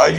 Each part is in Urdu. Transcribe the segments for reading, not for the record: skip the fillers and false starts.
IG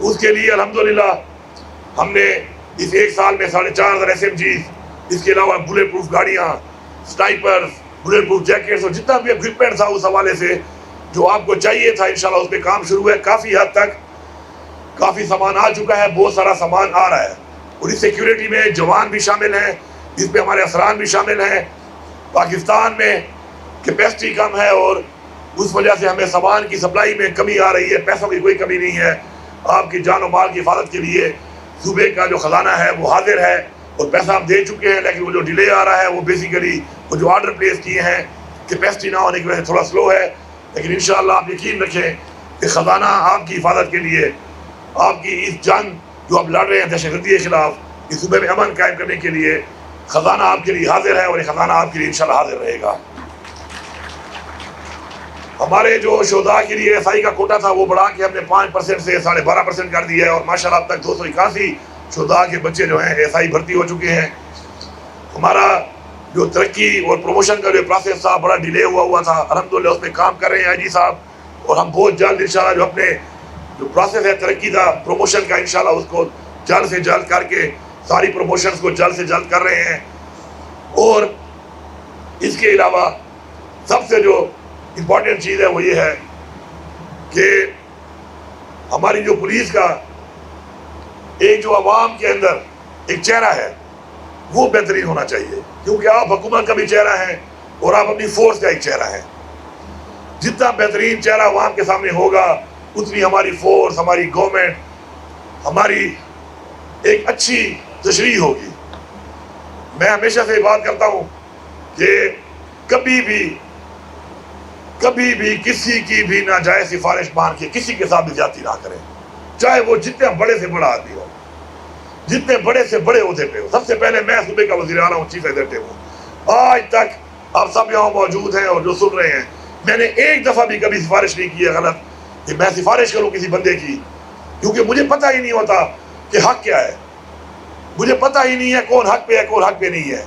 اس کے لیے الحمدللہ ہم نے اس ایک سال میں 4,500 SMGs، اس کے علاوہ بلیٹ پروف گاڑیاں، سنائپرز، بلیٹ پروف جیکٹس اور جتنا بھی اکوپمنٹ تھا اس حوالے سے جو آپ کو چاہیے تھا انشاءاللہ اس پہ کام شروع ہے. کافی حد تک کافی سامان آ چکا ہے، بہت سارا سامان آ رہا ہے. اور اس سیکیورٹی میں جوان بھی شامل ہیں، اس پہ ہمارے افسران بھی شامل ہیں. پاکستان میں کیپیسٹی کم ہے اور اس وجہ سے ہمیں سامان کی سپلائی میں کمی آ رہی ہے. پیسوں کی کوئی کمی نہیں ہے. آپ کی جان و مال کی حفاظت کے لیے صوبے کا جو خزانہ ہے وہ حاضر ہے اور پیسہ ہم دے چکے ہیں. لیکن وہ جو ڈیلے آ رہا ہے وہ بیسیکلی وہ جو آرڈر پلیس کیے ہیں کیپیسٹی نہ ہونے کی وجہ سے تھوڑا سلو ہے. لیکن انشاءاللہ آپ یقین رکھیں کہ خزانہ آپ کی حفاظت کے لیے، آپ کی اس جنگ جو آپ لڑ رہے ہیں دہشت گردی کے خلاف، اس صوبے میں امن قائم کرنے کے لیے خزانہ آپ کے لیے حاضر ہے اور یہ خزانہ آپ کے لیے انشاءاللہ حاضر رہے گا. ہمارے جو شہداء کے لیے SI کا کوٹا تھا وہ بڑھا کے ہم نے 5% سے 12.5% کر دیا ہے اور ماشاءاللہ اب تک 281 شہداء کے بچے جو ہیں SI بھرتی ہو چکے ہیں. ہمارا جو ترقی اور پروموشن کا جو پروسیس تھا بڑا ڈیلے ہوا تھا، الحمدللہ اس پہ کام کر رہے ہیں IG صاحب. اور ہم بہت جلد انشاءاللہ جو اپنے جو پروسیس ہے ترقی کا پروموشن کا انشاءاللہ اس کو جلد سے جلد کر کے ساری پروموشنز کو جلد سے جلد کر رہے ہیں. اور اس کے علاوہ سب سے جو امپورٹنٹ چیز ہے وہ یہ ہے کہ ہماری جو پولیس کا ایک جو عوام کے اندر ایک چہرہ ہے وہ بہترین ہونا چاہیے، کیونکہ آپ حکومت کا بھی چہرہ ہیں اور آپ اپنی فورس کا ایک چہرہ ہیں. جتنا بہترین چہرہ عوام کے سامنے ہوگا اتنی ہماری فورس، ہماری گورنمنٹ، ہماری ایک اچھی تشریح ہوگی. میں ہمیشہ سے بات کرتا ہوں کہ کبھی بھی کسی کی بھی ناجائز سفارش مان کے کسی کے ساتھ بھی زیادتی نہ کریں، چاہے وہ جتنے بڑے سے بڑا آدمی ہو، جتنے بڑے سے بڑے عہدے پہ ہو. سب سے پہلے میں صوبے کا وزیر اعلیٰ ہوں، چیف ایگزیکٹو ہوں. آج تک آپ سب یہاں موجود ہیں اور جو سن رہے ہیں، میں نے ایک دفعہ بھی کبھی سفارش نہیں کی ہے غلط کہ میں سفارش کروں کسی بندے کی، کیونکہ مجھے پتہ ہی نہیں ہوتا کہ حق کیا ہے. مجھے پتہ ہی نہیں ہے کون حق پہ ہے کون حق پہ نہیں ہے.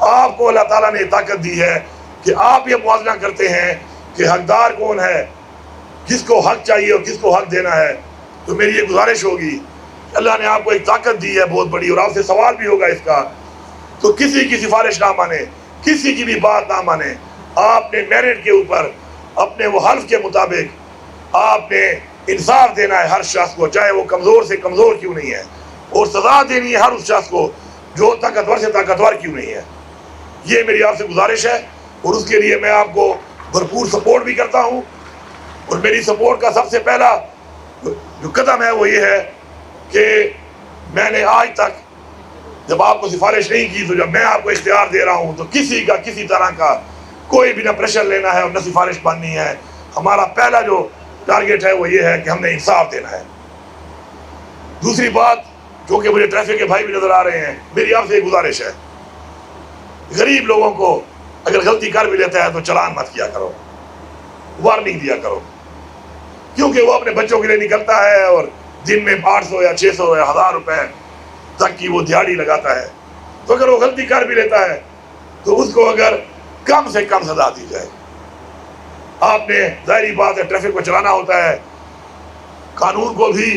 آپ کو اللہ تعالیٰ نے طاقت دی ہے کہ آپ یہ موازنہ کرتے ہیں کہ حقدار کون ہے، کس کو حق چاہیے اور کس کو حق دینا ہے. تو میری یہ گزارش ہوگی، اللہ نے آپ کو ایک طاقت دی ہے بہت بڑی اور آپ سے سوال بھی ہوگا اس کا، تو کسی کی سفارش نہ مانے، کسی کی بھی بات نہ مانے. آپ نے میرٹ کے اوپر اپنے وہ حلف کے مطابق آپ نے انصاف دینا ہے ہر شخص کو، چاہے وہ کمزور سے کمزور کیوں نہیں ہے، اور سزا دینی ہے ہر اس شخص کو جو طاقتور سے طاقتور کیوں نہیں ہے. یہ میری آپ سے گزارش ہے اور اس کے لیے میں آپ کو بھرپور سپورٹ بھی کرتا ہوں. اور میری سپورٹ کا سب سے پہلا جو قدم ہے وہ یہ ہے کہ میں نے آج تک جب آپ کو سفارش نہیں کی تو جب میں آپ کو اختیار دے رہا ہوں تو کسی کا کسی طرح کا کوئی بھی نہ پریشر لینا ہے اور نہ سفارش بننی ہے. ہمارا پہلا جو ٹارگیٹ ہے وہ یہ ہے کہ ہم نے انصاف دینا ہے. دوسری بات جو کہ مجھے ٹریفک کے بھائی بھی نظر آ رہے ہیں، میری آپ سے ایک گزارش ہے، غریب لوگوں کو اگر غلطی کر بھی لیتا ہے تو چلان مت کیا کرو، وارننگ دیا کرو، کیونکہ وہ اپنے بچوں کے لیے نکلتا ہے اور دن میں 800 یا 600 یا 1000 روپے تک کی وہ دیہڑی لگاتا ہے. تو اگر وہ غلطی کر بھی لیتا ہے تو اس کو اگر کم سے کم سزا دی جائے. آپ نے ظاہری بات ہے ٹریفک کو چلانا ہوتا ہے، قانون کو بھی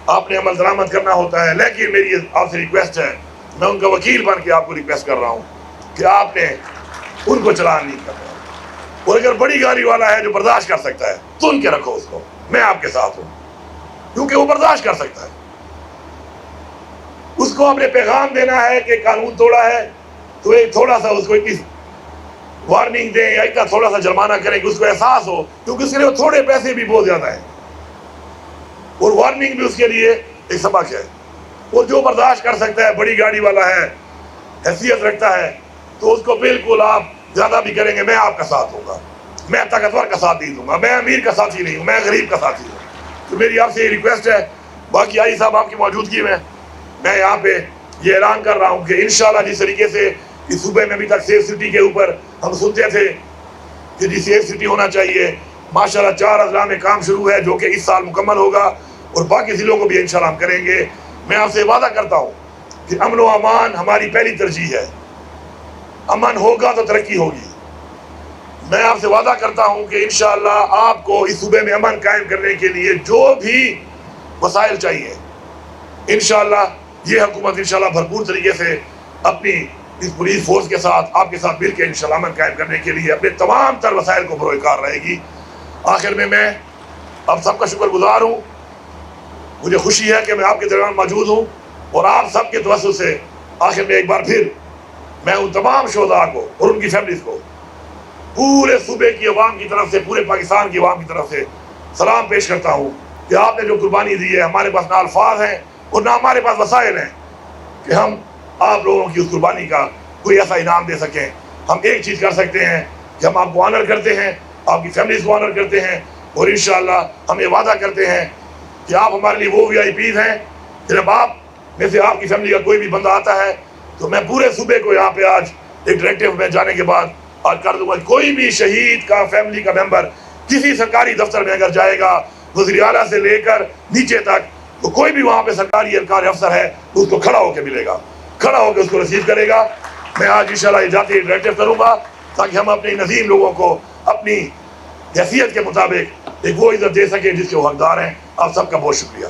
آپ نے عمل درآمد کرنا ہوتا ہے، لیکن میری آپ سے ریکویسٹ ہے، میں ان کا وکیل بن کے آپ کو ریکویسٹ کر رہا ہوں کہ آپ نے ان کو چلان نہیں کرنا. اور اگر بڑی گاڑی والا ہے جو برداشت کر سکتا ہے تو ان کے رکھو اس کو، میں آپ کے ساتھ ہوں کیونکہ وہ برداشت کر سکتا ہے. اس کو اپنے پیغام دینا ہے کہ قانون توڑا ہے تو ایک تھوڑا سا اس کو اتنی وارننگ دیں یا اتنا تھوڑا سا جرمانہ کریں کہ اس کو احساس ہو، کیونکہ اس کے لیے تھوڑے پیسے بھی بہت زیادہ ہیں اور وارننگ بھی اس کے لیے ایک سبق ہے. اور جو برداشت کر سکتا ہے، بڑی گاڑی والا ہے، حیثیت رکھتا ہے، تو اس کو بالکل آپ زیادہ بھی کریں گے میں آپ کا ساتھ ہوں گا. میں طاقتور کا ساتھ نہیں دوں گا، میں امیر کا ساتھی نہیں ہوں، میں غریب کا ساتھی ہوں. تو میری آپ سے یہ ریکویسٹ ہے. باقی آئی صاحب آپ کی موجودگی میں یہاں پہ یہ اعلان کر رہا ہوں کہ انشاءاللہ جس طریقے سے اس صوبے میں ابھی تک سیف سٹی کے اوپر ہم سنتے تھے کہ جی سیف سٹی ہونا چاہیے، ماشاءاللہ 4 اضلاع میں کام شروع ہے جو کہ اس سال مکمل ہوگا اور باقی ضلعوں کو بھی انشاءاللہ ہم کریں گے. میں آپ سے وعدہ کرتا ہوں کہ امن و امان ہماری پہلی ترجیح ہے. امن ہوگا تو ترقی ہوگی. میں آپ سے وعدہ کرتا ہوں کہ انشاءاللہ آپ کو اس صوبے میں امن قائم کرنے کے لیے جو بھی وسائل چاہیے انشاءاللہ یہ حکومت انشاءاللہ بھرپور طریقے سے اپنی اس پولیس فورس کے ساتھ آپ کے ساتھ مل کے انشاءاللہ امن قائم کرنے کے لیے اپنے تمام تر وسائل کو بروئے کار رہے گی۔ آخر میں آپ سب کا شکر گزار ہوں، مجھے خوشی ہے کہ میں آپ کے درمیان موجود ہوں، اور آپ سب کے توسط سے آخر میں ایک بار پھر میں ان تمام شہداء کو اور ان کی فیملیز کو پورے صوبے کی عوام کی طرف سے، پورے پاکستان کی عوام کی طرف سے سلام پیش کرتا ہوں کہ آپ نے جو قربانی دی ہے، ہمارے پاس نہ الفاظ ہیں اور نہ ہمارے پاس وسائل ہیں کہ ہم آپ لوگوں کی اس قربانی کا کوئی ایسا انعام دے سکیں۔ ہم ایک چیز کر سکتے ہیں کہ ہم آپ کو آنر کرتے ہیں، آپ کی فیملیز کو آنر کرتے ہیں، اور انشاءاللہ ہم یہ وعدہ کرتے ہیں کہ آپ ہمارے لیے وہ VIPs ہیں کہ جب آپ میں سے آپ کی فیملی کا کوئی بھی بندہ آتا ہے تو میں پورے صوبے کو یہاں پہ آج ایک ڈائریکٹیو میں جانے کے بعد آج کر دوں گا، کوئی بھی شہید کا فیملی کا ممبر کسی سرکاری دفتر میں اگر جائے گا، وزیر اعلیٰ سے لے کر نیچے تک، تو کوئی بھی وہاں پہ سرکاری اہلکار افسر ہے تو اس کو کھڑا ہو کے ملے گا، کھڑا ہو کے اس کو ریسیو کرے گا۔ میں آج انشاءاللہ یہ جاتی ڈائریکٹیو کروں گا تاکہ ہم اپنے نظیم لوگوں کو اپنی حیثیت کے مطابق ایک وہ عزت دے سکیں جس کے وہ حقدار ہیں۔ آپ سب کا بہت شکریہ۔